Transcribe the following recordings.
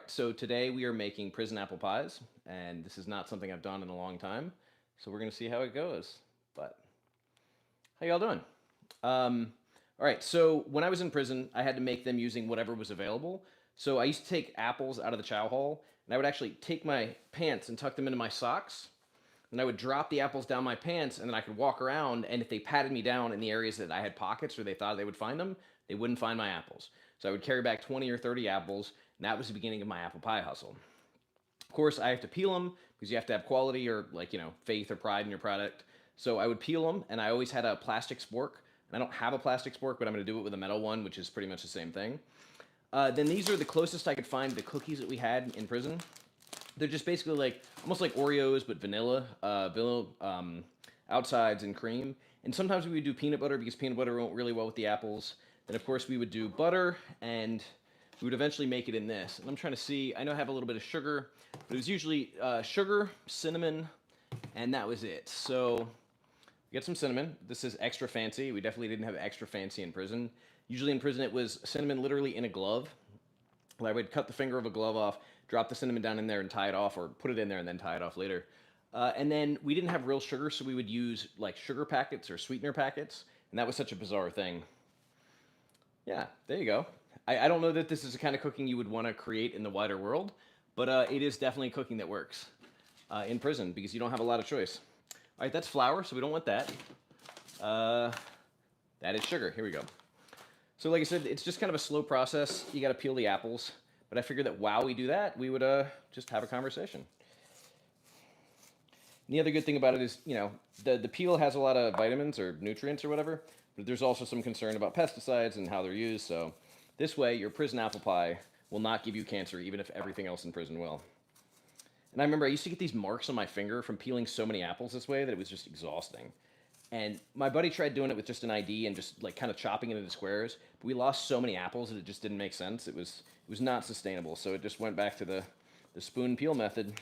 so today we are making prison apple pies, and this is not something I've done in a long time, so we're gonna see how it goes. But how y'all doing? Um, all right, so when I was in prison, I had to make them using whatever was available. So I used to take apples out of the chow hall, and I would actually take my pants and tuck them into my socks, and I would drop the apples down my pants, and then I could walk around, and if they patted me down in the areas that I had pockets or they thought they would find them, they wouldn't find my apples. So I would carry back 20 or 30 apples, and that was the beginning of my apple pie hustle. Of course, I have to peel them because you have to have quality or faith or pride in your product. So I would peel them, and I always had a plastic spork. And I don't have a plastic spork, but I'm going to do it with a metal one, which is pretty much the same thing. Then these are the closest I could find to the cookies that we had in prison. They're just basically like almost like Oreos, but vanilla outsides and cream. And sometimes we would do peanut butter because peanut butter went really well with the apples. Then of course we would do butter, and we would eventually make it in this. And I'm trying to see. I know I have a little bit of sugar, but it was usually sugar, cinnamon, and that was it. So we got some cinnamon. This is extra fancy. We definitely didn't have extra fancy in prison. Usually in prison it was cinnamon literally in a glove. I would cut the finger of a glove off, drop the cinnamon down in there and tie it off, or put it in there and then tie it off later. And then we didn't have real sugar, so we would use like sugar packets or sweetener packets, and that was such a bizarre thing. Yeah, there you go. I don't know that this is the kind of cooking you would want to create in the wider world, but it is definitely cooking that works in prison because you don't have a lot of choice. All right, that's flour, so we don't want that. Uh, that is sugar. Here we go. So like I said, it's just kind of a slow process. You got to peel the apples. But I figured that while we do that, we would just have a conversation. And the other good thing about it is, the peel has a lot of vitamins or nutrients or whatever, but there's also some concern about pesticides and how they're used. So this way, your prison apple pie will not give you cancer, even if everything else in prison will. And I remember I used to get these marks on my finger from peeling so many apples this way that it was just exhausting. And my buddy tried doing it with just an ID and just like kind of chopping it into squares. But we lost so many apples that it just didn't make sense. It was not sustainable. So it just went back to the spoon peel method. And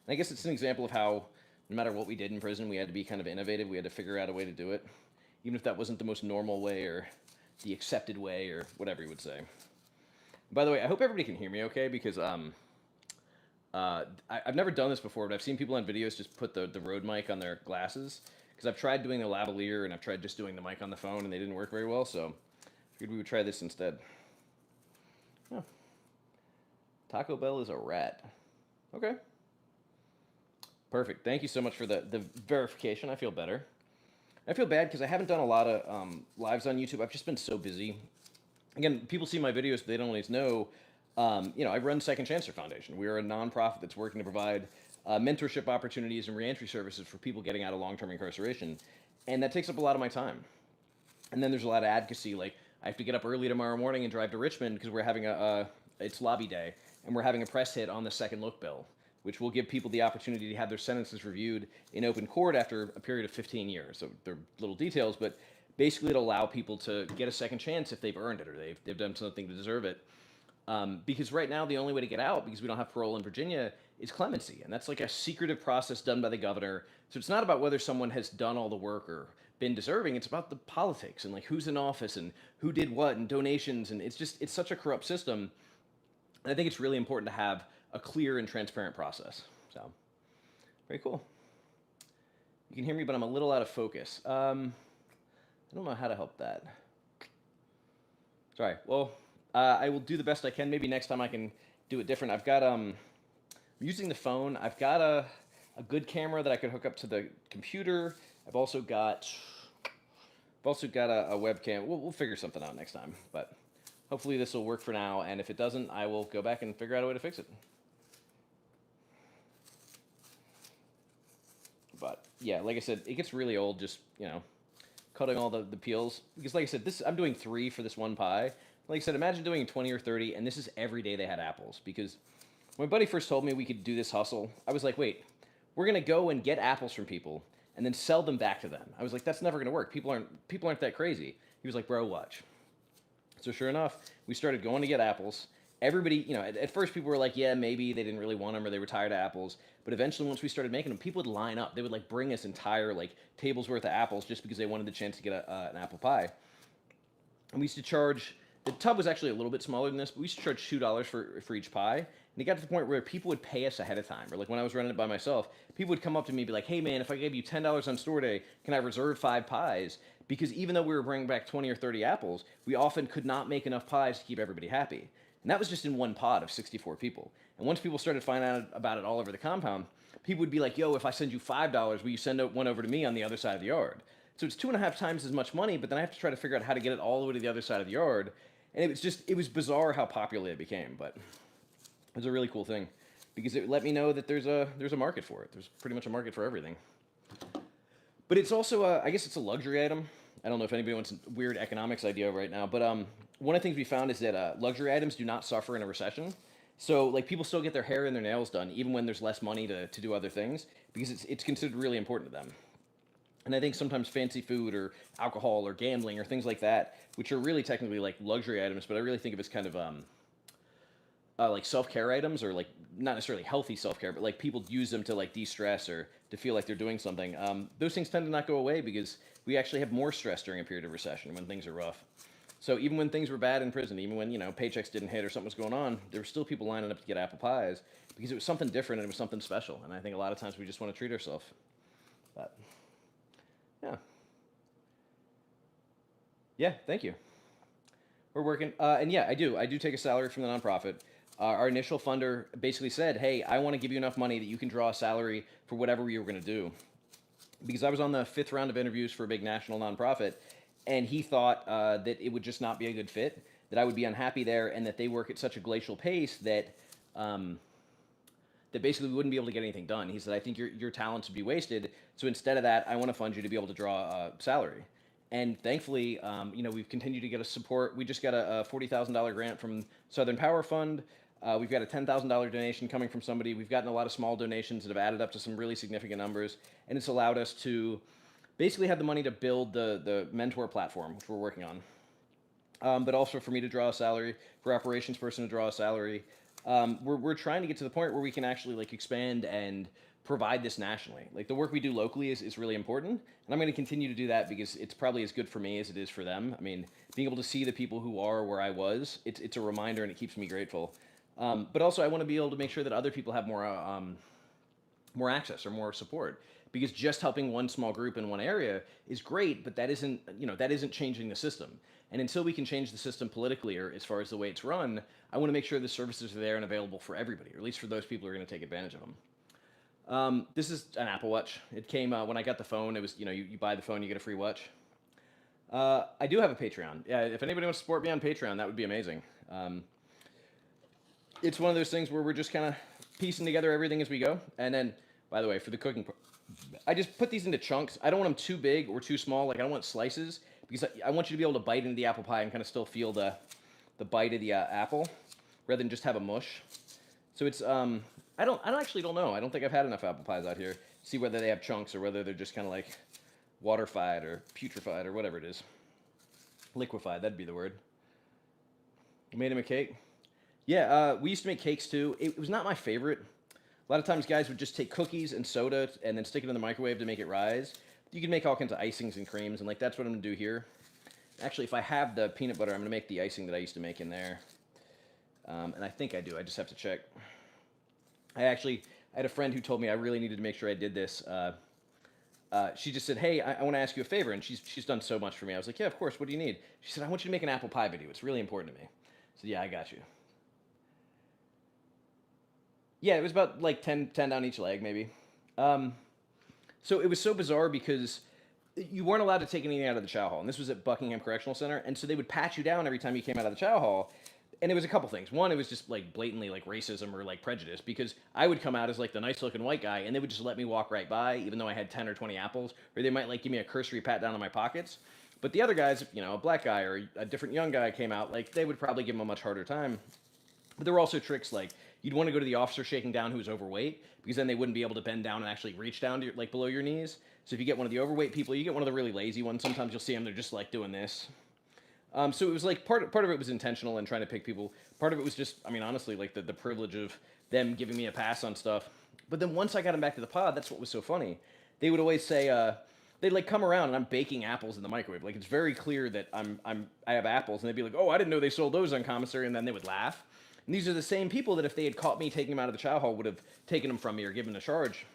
I guess it's an example of how no matter what we did in prison, we had to be kind of innovative. We had to figure out a way to do it, even if that wasn't the most normal way or the accepted way or whatever you would say. By the way, I hope everybody can hear me okay because I've never done this before, but I've seen people on videos just put the Rode mic on their glasses because I've tried doing the lavalier and I've tried just doing the mic on the phone and they didn't work very well, so I figured we would try this instead. Oh. Taco Bell is a rat. Okay. Perfect. Thank you so much for the verification. I feel better. I feel bad because I haven't done a lot of lives on YouTube. I've just been so busy. Again, people see my videos, but they don't always know. I run Secondchancer Foundation. We are a nonprofit that's working to provide mentorship opportunities and reentry services for people getting out of long-term incarceration, and that takes up a lot of my time. And then there's a lot of advocacy. Like I have to get up early tomorrow morning and drive to Richmond because we're having it's lobby day, and we're having a press hit on the second look bill, which will give people the opportunity to have their sentences reviewed in open court after a period of 15 years. So they're little details, but basically it'll allow people to get a second chance if they've earned it or they've done something to deserve it. Because right now the only way to get out, because we don't have parole in Virginia, is clemency, and that's like a secretive process done by the governor. So it's not about whether someone has done all the work or been deserving. It's about the politics and like who's in office and who did what and donations, and it's such a corrupt system. And I think it's really important to have a clear and transparent process. So very cool. You can hear me, but I'm a little out of focus. I don't know how to help that. Sorry. Well, I will do the best I can. Maybe next time I can do it different. I've got I'm using the phone. I've got a good camera that I could hook up to the computer. I've also got a webcam. We'll figure something out next time. But hopefully this will work for now. And if it doesn't, I will go back and figure out a way to fix it. But yeah, like I said, it gets really old just cutting all the peels because like I said, I'm doing 3 for this one pie. Like I said, imagine doing 20 or 30, and this is every day they had apples. Because when my buddy first told me we could do this hustle, I was like, wait, we're gonna go and get apples from people and then sell them back to them. I was like, that's never gonna work. People aren't that crazy. He was like, bro, watch. So sure enough, we started going to get apples. Everybody, at first people were like, yeah, maybe they didn't really want them or they were tired of apples. But eventually, once we started making them, people would line up. They would like bring us entire like tables worth of apples just because they wanted the chance to get an apple pie. And we used to charge the tub was actually a little bit smaller than this, but we used to charge $2 for each pie. And it got to the point where people would pay us ahead of time. Or like when I was running it by myself, people would come up to me and be like, "Hey man, if I gave you $10 on store day, can I reserve 5 pies?" Because even though we were bringing back 20 or 30 apples, we often could not make enough pies to keep everybody happy. And that was just in one pod of 64 people. And once people started finding out about it all over the compound, people would be like, "Yo, if I send you $5, will you send one over to me on the other side of the yard?" So it's 2.5 times as much money, but then I have to try to figure out how to get it all the way to the other side of the yard. And it was bizarre how popular it became, but it was a really cool thing because it let me know that there's a market for it. There's pretty much a market for everything. But it's also, I guess it's a luxury item. I don't know if anybody wants a weird economics idea right now, but one of the things we found is that luxury items do not suffer in a recession. So like people still get their hair and their nails done even when there's less money to do other things because it's considered really important to them. And I think sometimes fancy food or alcohol or gambling or things like that, which are really technically like luxury items, but I really think of as kind of like self-care items or like not necessarily healthy self-care, but like people use them to like de-stress or to feel like they're doing something. Those things tend to not go away because we actually have more stress during a period of recession when things are rough. So even when things were bad in prison, even when paychecks didn't hit or something was going on, there were still people lining up to get apple pies because it was something different and it was something special. And I think a lot of times we just want to treat ourselves. But yeah, yeah, thank you. We're working, and yeah, I do take a salary from the nonprofit. Our initial funder basically said, "Hey, I want to give you enough money that you can draw a salary for whatever you were going to do." Because I was on the fifth round of interviews for a big national nonprofit, and he thought that it would just not be a good fit, that I would be unhappy there, and that they work at such a glacial pace that um, that basically we wouldn't be able to get anything done. He said, "I think your talents would be wasted. So instead of that, I want to fund you to be able to draw a salary." And thankfully, we've continued to get a support. We just got a $40,000 grant from Southern Power Fund. We've got a $10,000 donation coming from somebody. We've gotten a lot of small donations that have added up to some really significant numbers, and it's allowed us to basically have the money to build the mentor platform, which we're working on. But also for me to draw a salary, for operations person to draw a salary. We're trying to get to the point where we can actually like expand and provide this nationally. Like the work we do locally is really important, and I'm going to continue to do that because it's probably as good for me as it is for them. I mean, being able to see the people who are where I was, it's a reminder and it keeps me grateful. But also, I want to be able to make sure that other people have more access or more support because just helping one small group in one area is great, but that isn't changing the system. And until we can change the system politically or as far as the way it's run, I want to make sure the services are there and available for everybody, or at least for those people who are going to take advantage of them. This is an Apple Watch. It came when I got the phone. It was you buy the phone, you get a free watch. I do have a Patreon. Yeah, if anybody wants to support me on Patreon, that would be amazing. It's one of those things where we're just kind of piecing together everything as we go. And then, by the way, for the cooking, I just put these into chunks. I don't want them too big or too small. Like I don't want slices because I want you to be able to bite into the apple pie and kind of still feel the bite of the apple rather than just have a mush. So it's I don't know. I don't think I've had enough apple pies out here. See whether they have chunks or whether they're just kind of like waterfied or putrefied or whatever it is. Liquefied, that'd be the word. I made him a cake. Yeah, we used to make cakes too. It was not my favorite. A lot of times guys would just take cookies and soda and then stick it in the microwave to make it rise. You can make all kinds of icings and creams, and like that's what I'm gonna do here. Actually, if I have the peanut butter, I'm gonna make the icing that I used to make in there. And I think I do. I just have to check. I had a friend who told me I really needed to make sure I did this. She just said, "Hey, I want to ask you a favor," and she's done so much for me. I was like, "Yeah, of course. What do you need?" She said, "I want you to make an apple pie video. It's really important to me." I said, "Yeah, I got you." Yeah, it was about like 10 down each leg, maybe. Um, so it was so bizarre because you weren't allowed to take anything out of the chow hall, and this was at Buckingham Correctional Center, and so they would pat you down every time you came out of the chow hall. And it was a couple things. One, it was just like blatantly like racism or like prejudice because I would come out as like the nice looking white guy, and they would just let me walk right by, even though I had 10 or 20 apples, or they might like give me a cursory pat down on my pockets. But the other guys, if a black guy or a different young guy came out, like they would probably give him a much harder time. But there were also tricks like you'd want to go to the officer shaking down who was overweight because then they wouldn't be able to bend down and actually reach down to like below your knees. So if you get one of the overweight people, you get one of the really lazy ones. Sometimes you'll see them; they're just like doing this. So it was like part of it was intentional and trying to pick people. Part of it was just, I mean, honestly, like the privilege of them giving me a pass on stuff. But then once I got them back to the pod, that's what was so funny. They would always say, they'd like come around and I'm baking apples in the microwave. Like it's very clear that I have apples, and they'd be like, "Oh, I didn't know they sold those on commissary," and then they would laugh. And these are the same people that if they had caught me taking them out of the chow hall would have taken them from me or given a charge.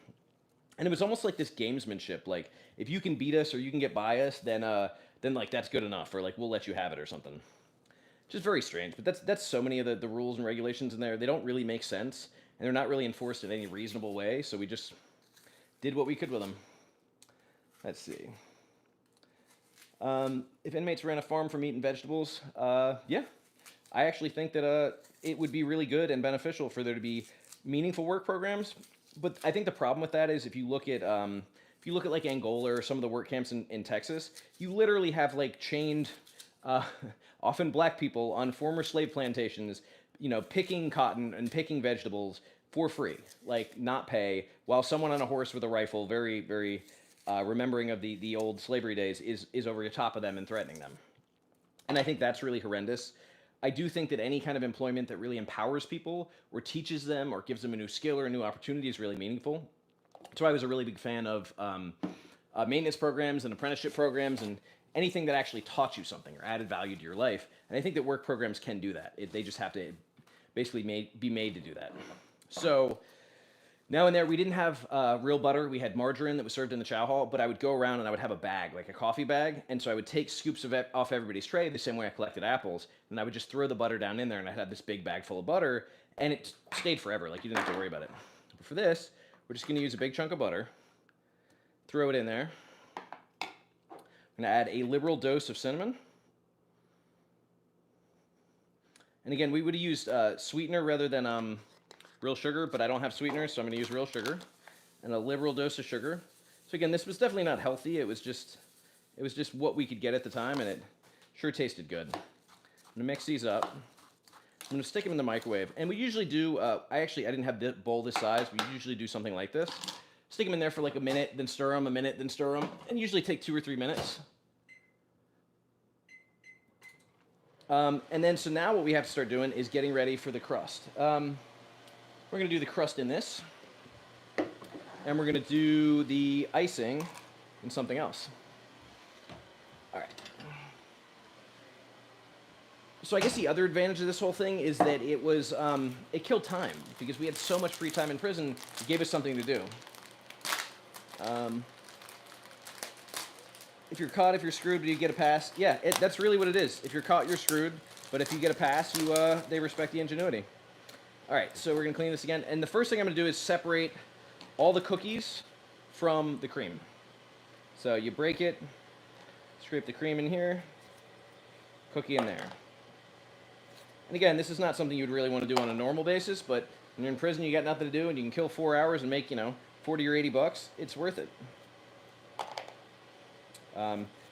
And it was almost like this gamesmanship. Like if you can beat us or you can get by us, then like that's good enough, or like we'll let you have it or something. Just very strange. But that's so many of the rules and regulations in there. They don't really make sense, and they're not really enforced in any reasonable way. So we just did what we could with them. Let's see. If inmates ran a farm for meat and vegetables, yeah, I actually think that it would be really good and beneficial for there to be meaningful work programs. But I think the problem with that is if you look at like Angola or some of the work camps in Texas, you literally have like chained, often black people on former slave plantations, picking cotton and picking vegetables for free, like not pay, while someone on a horse with a rifle, very, very remembering of the old slavery days, is over the top of them and threatening them. And I think that's really horrendous. I do think that any kind of employment that really empowers people or teaches them or gives them a new skill or a new opportunity is really meaningful. So I was a really big fan of maintenance programs and apprenticeship programs and anything that actually taught you something or added value to your life. And I think that work programs can do that. They just have to basically be made to do that. So now and there, we didn't have real butter. We had margarine that was served in the chow hall, but I would go around and I would have a bag, like a coffee bag. And so I would take scoops of it off everybody's tray the same way I collected apples. And I would just throw the butter down in there, and I had this big bag full of butter, and it stayed forever. Like you didn't have to worry about it. But for this, we're just going to use a big chunk of butter, throw it in there. I'm going to add a liberal dose of cinnamon. And again, we would have used sweetener rather than real sugar, but I don't have sweeteners, so I'm going to use real sugar and a liberal dose of sugar. So again, this was definitely not healthy. It was just what we could get at the time, and it sure tasted good. I'm going to mix these up. I'm going to stick them in the microwave, and we usually do. I didn't have the bowl this size. We usually do something like this. Stick them in there for like a minute, then stir them, a minute, then stir them, and usually take 2 or 3 minutes. And then so now what we have to start doing is getting ready for the crust. We're going to do the crust in this, and we're going to do the icing in something else. All right. So I guess the other advantage of this whole thing is that it killed time because we had so much free time in prison. It gave us something to do. If you're caught, if you're screwed, do you get a pass? Yeah, that's really what it is. If you're caught, you're screwed. But if you get a pass, they respect the ingenuity. All right, so we're going to clean this again. And the first thing I'm going to do is separate all the cookies from the cream. So you break it, scrape the cream in here, cookie in there. And again, this is not something you would really want to do on a normal basis, but when you're in prison, you got nothing to do, and you can kill 4 hours and make, 40 or 80 bucks. It's worth it.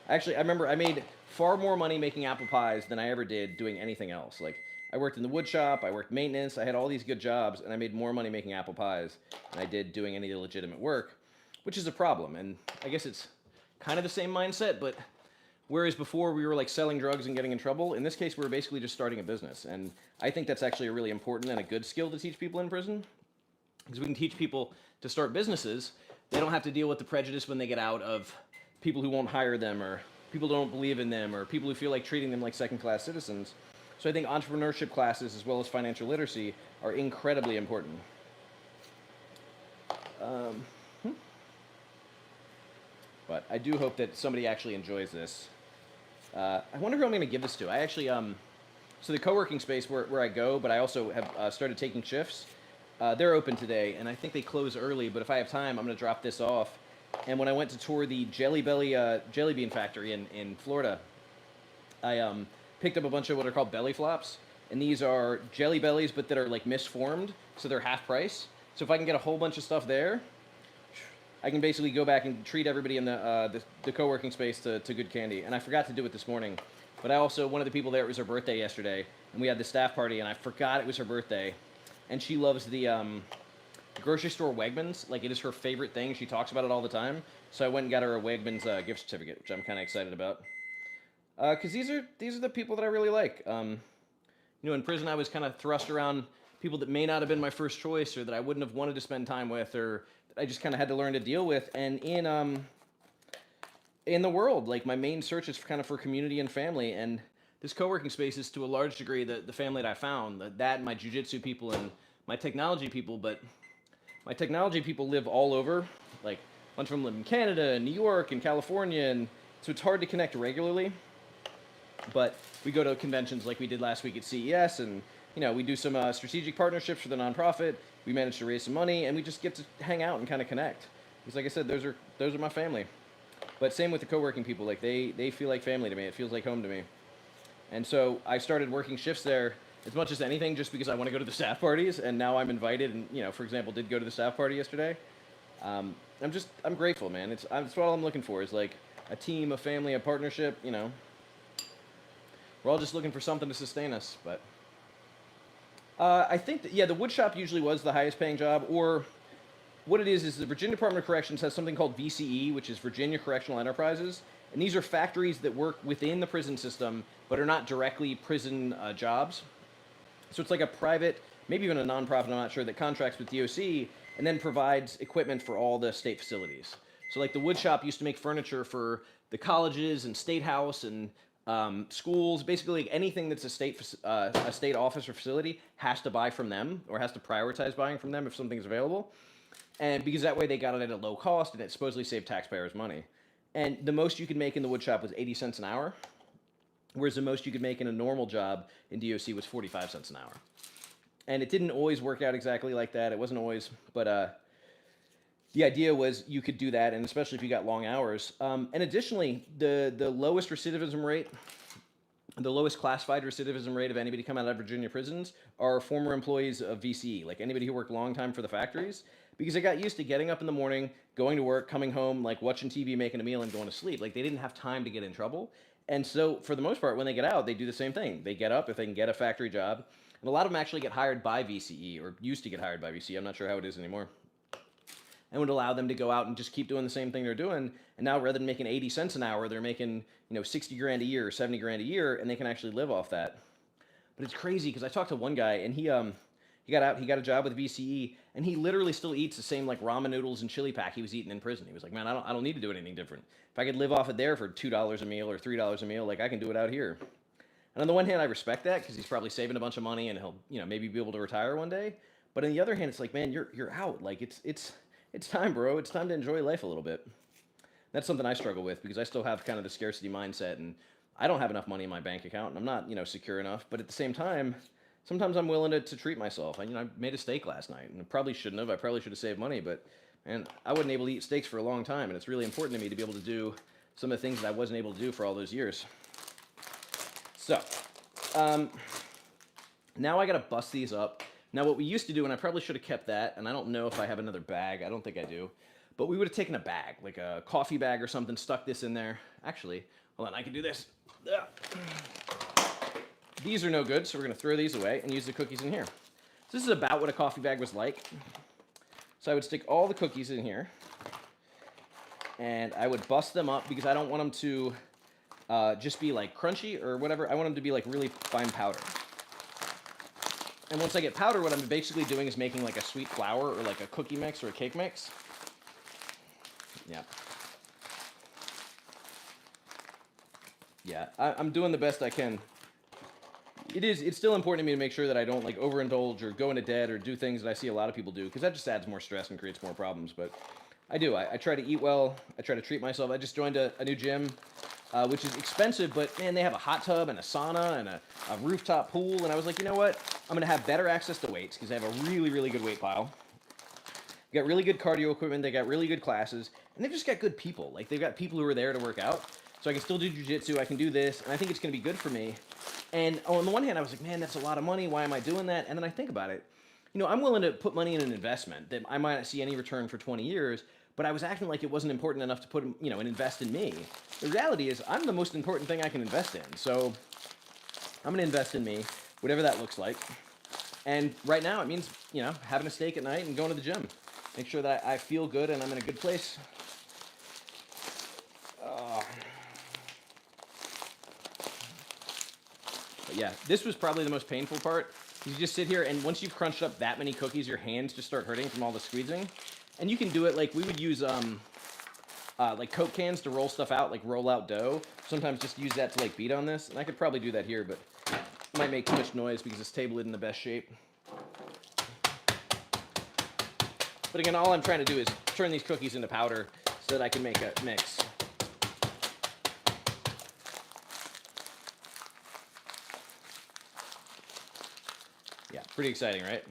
Actually, I remember I made far more money making apple pies than I ever did doing anything else. Like, I worked in the wood shop, I worked maintenance, I had all these good jobs, and I made more money making apple pies than I did doing any legitimate work, which is a problem. And I guess it's kind of the same mindset, but whereas before we were like selling drugs and getting in trouble, in this case we were basically just starting a business. And I think that's actually a really important and a good skill to teach people in prison, because we can teach people to start businesses. They don't have to deal with the prejudice when they get out of people who won't hire them, or people who don't believe in them, or people who feel like treating them like second-class citizens. So I think entrepreneurship classes as well as financial literacy are incredibly important. But I do hope that somebody actually enjoys this. I wonder who I'm going to give this to. I actually, so the co-working space where I go, but I also have started taking shifts. They're open today, and I think they close early, but if I have time, I'm going to drop this off. And when I went to tour the Jelly Belly jelly bean factory in Florida, I picked up a bunch of what are called belly flops. And these are Jelly Bellies, but that are like misformed, so they're half price. So if I can get a whole bunch of stuff there, I can basically go back and treat everybody in the co-working space to good candy. And I forgot to do it this morning. But one of the people there, it was her birthday yesterday, and we had the staff party, and I forgot it was her birthday. And she loves the grocery store Wegmans. Like, it is her favorite thing. She talks about it all the time. So I went and got her a Wegmans gift certificate, which I'm kind of excited about. Because these are the people that I really like. In prison I was kind of thrust around people that may not have been my first choice, or that I wouldn't have wanted to spend time with, or that I just kind of had to learn to deal with. And in the world. Like my main search is kind of for community and family, and this co-working space is to a large degree the family that I found. That and my jujitsu people and my technology people, but my technology people live all over. Like a bunch of them live in Canada and New York and California, and so it's hard to connect regularly. But we go to conventions like we did last week at CES, and we do some strategic partnerships for the nonprofit. We managed to raise some money, and we just get to hang out and kind of connect. Because, like I said, those are my family. But same with the co-working people. Like they feel like family to me. It feels like home to me. And so I started working shifts there as much as anything, just because I want to go to the staff parties. And now I'm invited, and for example, did go to the staff party yesterday. I'm grateful, man. It's what all I'm looking for is like a team, a family, a partnership. We're all just looking for something to sustain us. But I think that, yeah, the wood shop usually was the highest paying job. Or what it is the Virginia Department of Corrections has something called VCE, which is Virginia Correctional Enterprises. And these are factories that work within the prison system, but are not directly prison jobs. So it's like a private, maybe even a nonprofit, I'm not sure, that contracts with DOC and then provides equipment for all the state facilities. So like the wood shop used to make furniture for the colleges and state house and schools. Basically, like anything that's a state office or facility has to buy from them, or has to prioritize buying from them if something's available. And because that way they got it at a low cost, and it supposedly saved taxpayers money. And the most you could make in the wood shop was 80 cents an hour, whereas the most you could make in a normal job in DOC was 45 cents an hour. And it didn't always work out exactly like that. It wasn't always, but the idea was you could do that, and especially if you got long hours. And additionally, the lowest recidivism rate, the lowest classified recidivism rate of anybody coming out of Virginia prisons are former employees of VCE, like anybody who worked long time for the factories, because they got used to getting up in the morning, going to work, coming home, like watching TV, making a meal, and going to sleep. Like they didn't have time to get in trouble. And so for the most part, when they get out, they do the same thing. They get up if they can get a factory job. And a lot of them actually get hired by VCE, or used to get hired by VCE. I'm not sure how it is anymore. And would allow them to go out and just keep doing the same thing they're doing. And now rather than making 80 cents an hour, they're making 60 grand a year or 70 grand a year, and they can actually live off that. But it's crazy because I talked to one guy, and he got out, he got a job with VCE, and he literally still eats the same like ramen noodles and chili pack he was eating in prison. He was like, man, I don't need to do anything different. If I could live off it there for $2 a meal or $3 a meal, like I can do it out here. And on the one hand, I respect that because he's probably saving a bunch of money, and he'll maybe be able to retire one day. But on the other hand, it's like, man, you're out. Like it's time, bro. It's time to enjoy life a little bit. That's something I struggle with because I still have kind of the scarcity mindset, and I don't have enough money in my bank account, and I'm not secure enough. But at the same time, sometimes I'm willing to treat myself. I made a steak last night, and I probably shouldn't have. I probably should have saved money, but man, I wasn't able to eat steaks for a long time, and it's really important to me to be able to do some of the things that I wasn't able to do for all those years. So, now I gotta bust these up. Now, what we used to do, and I probably should have kept that, and I don't know if I have another bag. I don't think I do. But we would have taken a bag, like a coffee bag or something, stuck this in there. Actually, hold on, I can do this. These are no good, so we're going to throw these away and use the cookies in here. So this is about what a coffee bag was like. So I would stick all the cookies in here, and I would bust them up because I don't want them to just be like crunchy or whatever. I want them to be like really fine powder. And once I get powder, what I'm basically doing is making like a sweet flour or like a cookie mix or a cake mix. Yeah. Yeah, I'm doing the best I can. It's still important to me to make sure that I don't like overindulge or go into debt or do things that I see a lot of people do, because that just adds more stress and creates more problems. But I do. I try to eat well. I try to treat myself. I just joined a new gym, which is expensive, but man, they have a hot tub and a sauna and a rooftop pool. And I was like, you know what? I'm going to have better access to weights because they have a really, really good weight pile. They got really good cardio equipment. They got really good classes. And they've just got good people. Like, they've got people who are there to work out. So I can still do jiu-jitsu. I can do this. And I think it's going to be good for me. And on the one hand, I was like, man, that's a lot of money. Why am I doing that? And then I think about it. I'm willing to put money in an investment that I might not see any return for 20 years. But I was acting like it wasn't important enough to put, and invest in me. The reality is I'm the most important thing I can invest in. So I'm going to invest in me, whatever that looks like. And right now it means, having a steak at night and going to the gym. Make sure that I feel good and I'm in a good place. But yeah, this was probably the most painful part. You just sit here, and once you've crunched up that many cookies, your hands just start hurting from all the squeezing. And you can do it like we would use like Coke cans to roll stuff out, like roll out dough. Sometimes just use that to like beat on this. And I could probably do that here, but it might make too much noise because this table isn't the best shape. But again, all I'm trying to do is turn these cookies into powder so that I can make a mix. Yeah, pretty exciting, right?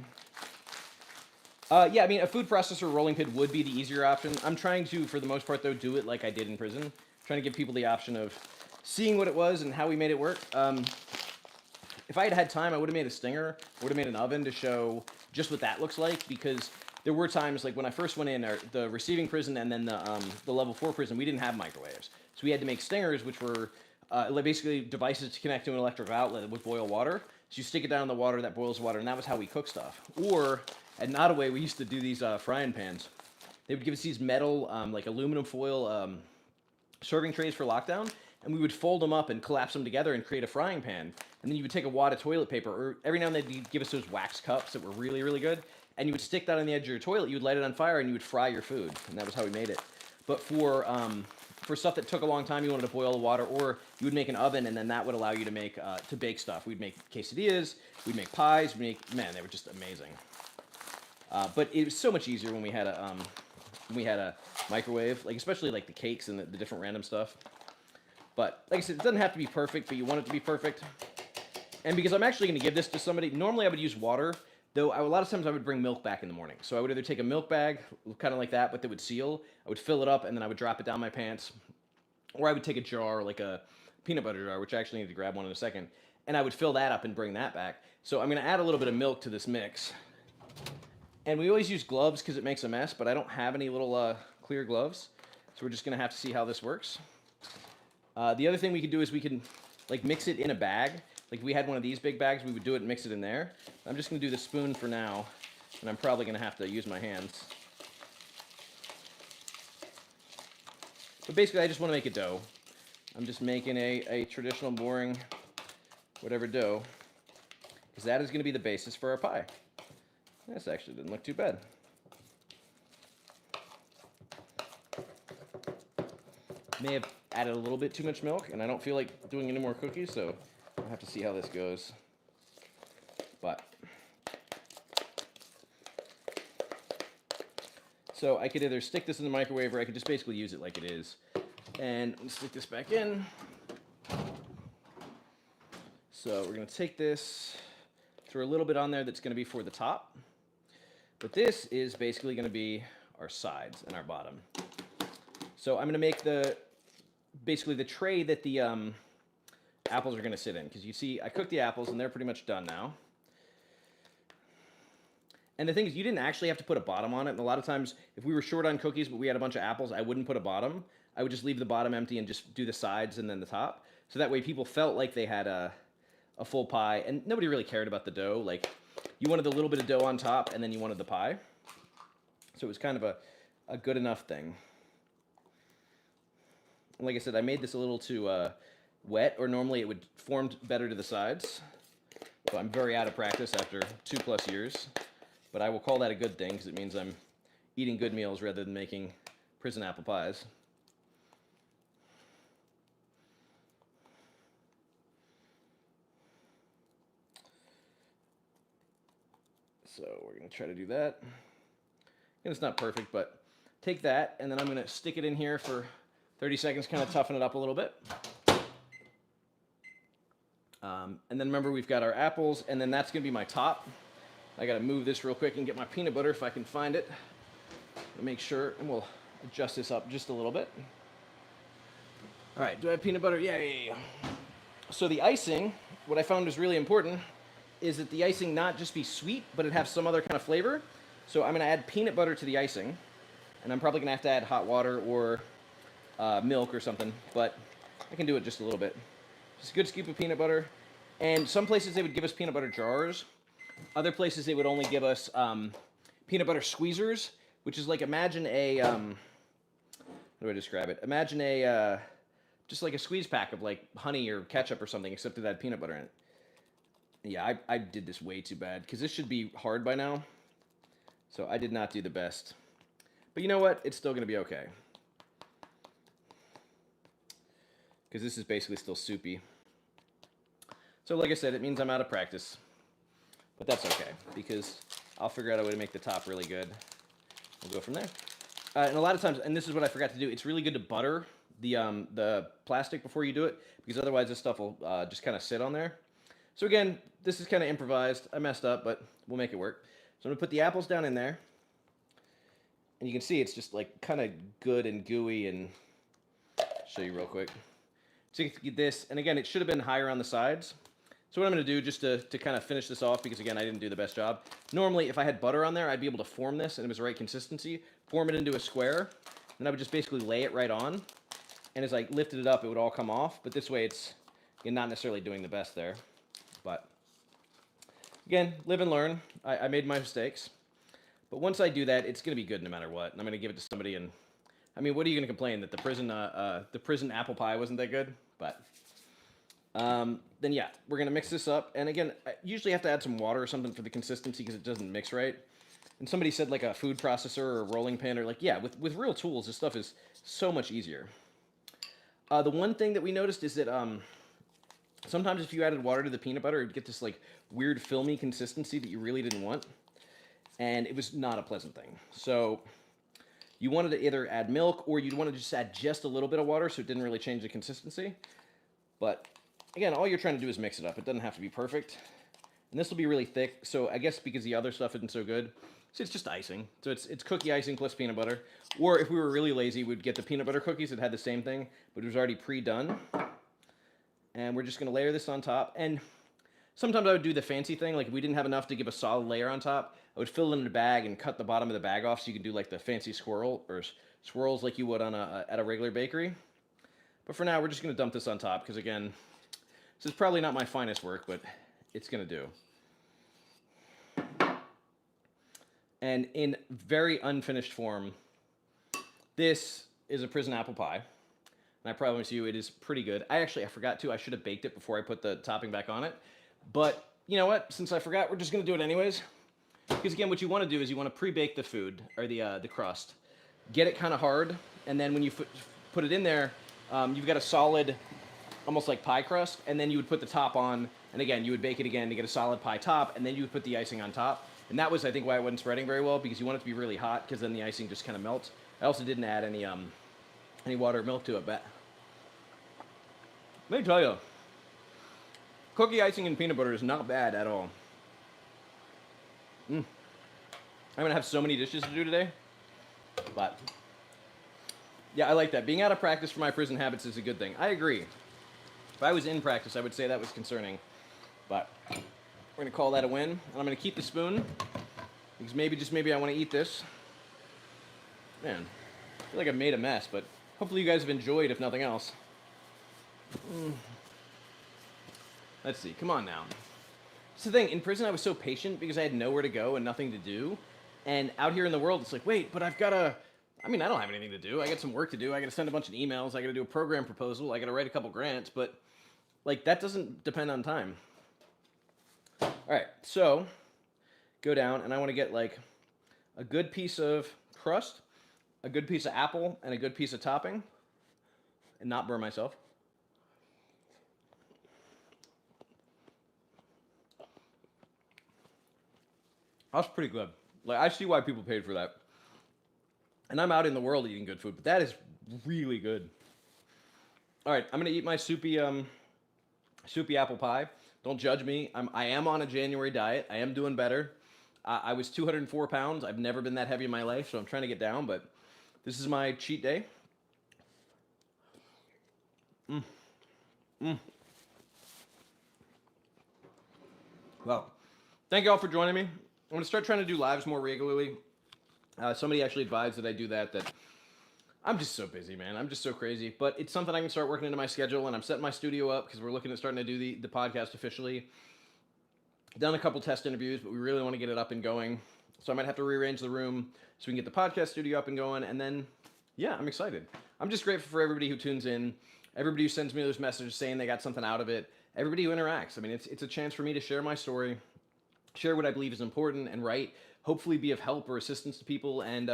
Yeah, I mean, a food processor rolling pin would be the easier option. I'm trying to, for the most part, though, do it like I did in prison. Trying to give people the option of seeing what it was and how we made it work. If I had had time, I would have made a stinger. I would have made an oven to show just what that looks like, because there were times, like when I first went in, the receiving prison and then the level 4 prison, we didn't have microwaves. So we had to make stingers, which were basically devices to connect to an electrical outlet that would boil water. So you stick it down in the water, that boils water, and that was how we cook stuff. Or, at Nottoway, we used to do these frying pans. They would give us these metal, like aluminum foil serving trays for lockdown, and we would fold them up and collapse them together and create a frying pan. And then you would take a wad of toilet paper, or every now and then they'd give us those wax cups that were really, really good, and you would stick that on the edge of your toilet, you would light it on fire, and you would fry your food. And that was how we made it. But for stuff that took a long time, you wanted to boil the water, or you would make an oven, and then that would allow you to make to bake stuff. We'd make quesadillas, we'd make pies, they were just amazing. But it was so much easier when we had a microwave, like especially like the cakes and the different random stuff. But like I said, it doesn't have to be perfect, but you want it to be perfect. And because I'm actually going to give this to somebody, normally I would use water, though a lot of times I would bring milk back in the morning. So I would either take a milk bag, kind of like that, but that would seal. I would fill it up, and then I would drop it down my pants. Or I would take a jar, like a peanut butter jar, which I actually need to grab one in a second, and I would fill that up and bring that back. So I'm going to add a little bit of milk to this mix. And we always use gloves because it makes a mess, but I don't have any little clear gloves. So we're just going to have to see how this works. The other thing we could do is we can like mix it in a bag. Like if we had one of these big bags, we would do it and mix it in there. I'm just going to do the spoon for now, and I'm probably going to have to use my hands. But basically, I just want to make a dough. I'm just making a traditional, boring, whatever dough, because that is going to be the basis for our pie. This actually didn't look too bad. May have added a little bit too much milk, and I don't feel like doing any more cookies, so I'll have to see how this goes. But so I could either stick this in the microwave, or I could just basically use it like it is. And stick this back in. So we're going to take this, throw a little bit on there that's going to be for the top. But this is basically going to be our sides and our bottom. So I'm going to make basically the tray that the apples are going to sit in. Because you see, I cooked the apples, and they're pretty much done now. And the thing is, you didn't actually have to put a bottom on it. And a lot of times, if we were short on cookies, but we had a bunch of apples, I wouldn't put a bottom. I would just leave the bottom empty and just do the sides and then the top. So that way people felt like they had a full pie. And nobody really cared about the dough. Like, you wanted a little bit of dough on top, and then you wanted the pie. So it was kind of a good enough thing. And like I said, I made this a little too wet, or normally it would form better to the sides. So I'm very out of practice after 2+ years. But I will call that a good thing, because it means I'm eating good meals rather than making prison apple pies. So we're going to try to do that. And it's not perfect, but take that, and then I'm going to stick it in here for 30 seconds, kind of toughen it up a little bit. And then remember, we've got our apples, and then that's going to be my top. I got to move this real quick and get my peanut butter if I can find it. Make sure, and we'll adjust this up just a little bit. All right, do I have peanut butter? Yeah. So the icing, what I found was really important, is that the icing not just be sweet, but it have some other kind of flavor. So I'm going to add peanut butter to the icing, and I'm probably going to have to add hot water or milk or something, but I can do it just a little bit. Just a good scoop of peanut butter. And some places they would give us peanut butter jars. Other places they would only give us peanut butter squeezers, which is like, imagine a, how do I describe it? Imagine a, just like a squeeze pack of like honey or ketchup or something, except it had peanut butter in it. Yeah, I did this way too bad, because this should be hard by now. So I did not do the best. But you know what? It's still going to be okay. because this is basically still soupy. So like I said, it means I'm out of practice, but that's okay because I'll figure out a way to make the top really good. We'll go from there. And a lot of times, and this is what I forgot to do, it's really good to butter the plastic before you do it, because otherwise this stuff will just kind of sit on there. So again, this is kind of improvised. I messed up, but we'll make it work. So I'm gonna put the apples down in there, and you can see it's just like kind of good and gooey. And show you real quick. So you get this, and again, it should have been higher on the sides. So what I'm going to do, just to kind of finish this off, because again, I didn't do the best job. Normally, if I had butter on there, I'd be able to form this, and it was the right consistency, form it into a square, and I would just basically lay it right on. And as I lifted it up, it would all come off. But this way, it's not necessarily doing the best there. But again, live and learn. I made my mistakes. But once I do that, it's going to be good no matter what. And I'm going to give it to somebody. And I mean, what are you going to complain that the prison apple pie wasn't that good? But then yeah, we're going to mix this up. And again, I usually have to add some water or something for the consistency because it doesn't mix right. And somebody said like a food processor or a rolling pin, or like, yeah, with real tools, this stuff is so much easier. The one thing that we noticed is that sometimes if you added water to the peanut butter, it would get this like weird filmy consistency that you really didn't want. And it was not a pleasant thing. So you wanted to either add milk, or you'd want to just add just a little bit of water so it didn't really change the consistency. But again, all you're trying to do is mix it up. It doesn't have to be perfect. And this will be really thick. So I guess because the other stuff isn't so good, so it's just icing. So it's cookie icing plus peanut butter. Or if we were really lazy, we'd get the peanut butter cookies that had the same thing, but it was already pre-done. And we're just going to layer this on top. And sometimes I would do the fancy thing. Like if we didn't have enough to give a solid layer on top, I would fill it in a bag and cut the bottom of the bag off so you could do like the fancy swirl or swirls like you would on at a regular bakery. But for now, we're just going to dump this on top because again, this is probably not my finest work, but it's going to do. And in very unfinished form, this is a prison apple pie. And I promise you it is pretty good. I forgot to. I should have baked it before I put the topping back on it. But you know what? Since I forgot, we're just going to do it anyways. Because again, what you want to do is you want to pre-bake the food, or the crust. Get it kind of hard, and then when you put it in there, you've got a solid, almost like pie crust, and then you would put the top on, and again, you would bake it again to get a solid pie top, and then you would put the icing on top. And that was, I think, why it wasn't spreading very well, because you want it to be really hot, because then the icing just kind of melts. I also didn't add any water or milk to it, but let me tell you, cookie icing and peanut butter is not bad at all. I'm going to have so many dishes to do today, but yeah, I like that. Being out of practice for my prison habits is a good thing. I agree. If I was in practice, I would say that was concerning, but we're going to call that a win. And I'm going to keep the spoon because maybe I want to eat this. Man, I feel like I've made a mess, but hopefully you guys have enjoyed, if nothing else. Let's see. Come on now. It's the thing. In prison, I was so patient because I had nowhere to go and nothing to do. And out here in the world, it's like, wait, but I don't have anything to do. I got some work to do. I got to send a bunch of emails. I got to do a program proposal. I got to write a couple grants. But like that doesn't depend on time. All right, so go down, and I want to get like a good piece of crust, a good piece of apple, and a good piece of topping, and not burn myself. That's pretty good. Like I see why people paid for that. And I'm out in the world eating good food, but that is really good. All right, I'm gonna eat my soupy apple pie. Don't judge me. I am on a January diet. I am doing better. I was 204 pounds. I've never been that heavy in my life, so I'm trying to get down. But this is my cheat day. Well, thank you all for joining me. I'm going to start trying to do lives more regularly. Somebody actually advised that I do that I'm just so busy, man. I'm just so crazy. But it's something I can start working into my schedule, and I'm setting my studio up because we're looking at starting to do the podcast officially. Done a couple test interviews, but we really want to get it up and going. So I might have to rearrange the room so we can get the podcast studio up and going. And then, yeah, I'm excited. I'm just grateful for everybody who tunes in, everybody who sends me those messages saying they got something out of it, everybody who interacts. I mean, it's a chance for me to share my story, share what I believe is important and right, hopefully be of help or assistance to people, and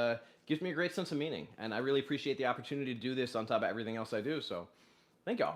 gives me a great sense of meaning. And I really appreciate the opportunity to do this on top of everything else I do. So thank y'all.